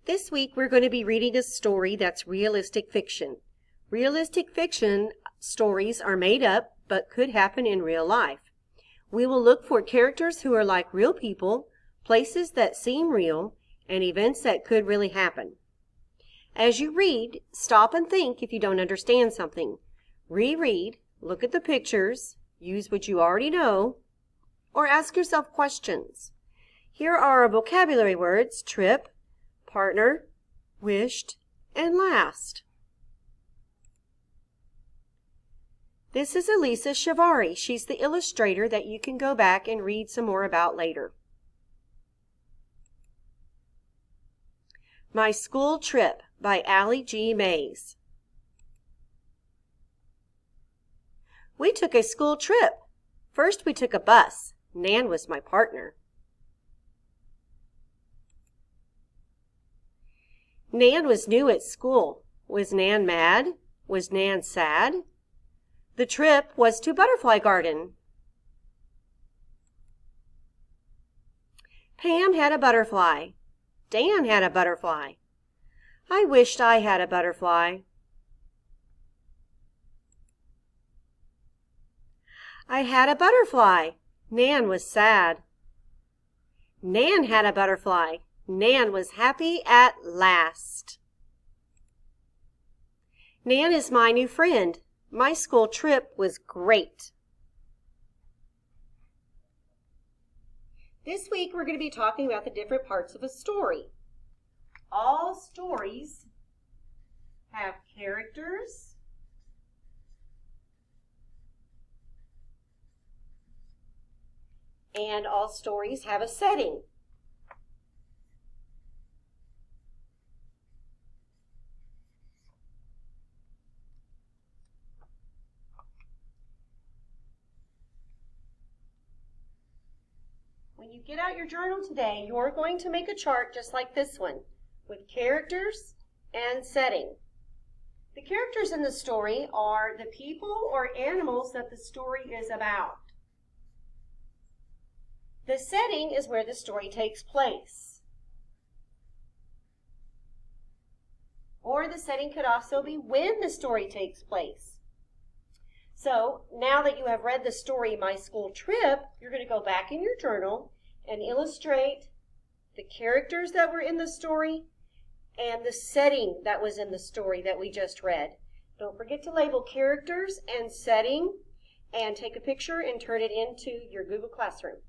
This week we're going to be reading a story that's realistic fiction. Realistic fiction stories are made up but could happen in real life. We will look for characters who are like real people, places that seem real, and events that could really happen. As you read, stop and think if you don't understand something. Reread, look at the pictures, use what you already know, or ask yourself questions. Here are our vocabulary words: trip, partner, wished, and last. This is Elisa Shivari. She's the illustrator that you can go back and read some more about later. My School Trip by Allie G. Mays. We took a school trip. First we took a bus. Nan was my partner. Nan was new at school. Was Nan mad? Was Nan sad? The trip was to Butterfly Garden. Pam had a butterfly. Dan had a butterfly. I wished I had a butterfly. I had a butterfly. Nan was sad. Nan had a butterfly. Nan was happy at last. Nan is my new friend. My school trip was great. This week we're going to be talking about the different parts of a story. All stories have characters, and all stories have a setting. When you get out your journal today, you're going to make a chart just like this one, with characters and setting. The characters in the story are the people or animals that the story is about. The setting is where the story takes place. Or the setting could also be when the story takes place. So now that you have read the story, My School Trip, you're going to go back in your journal and illustrate the characters that were in the story and the setting that was in the story that we just read. Don't forget to label characters and setting, and take a picture and turn it into your Google Classroom.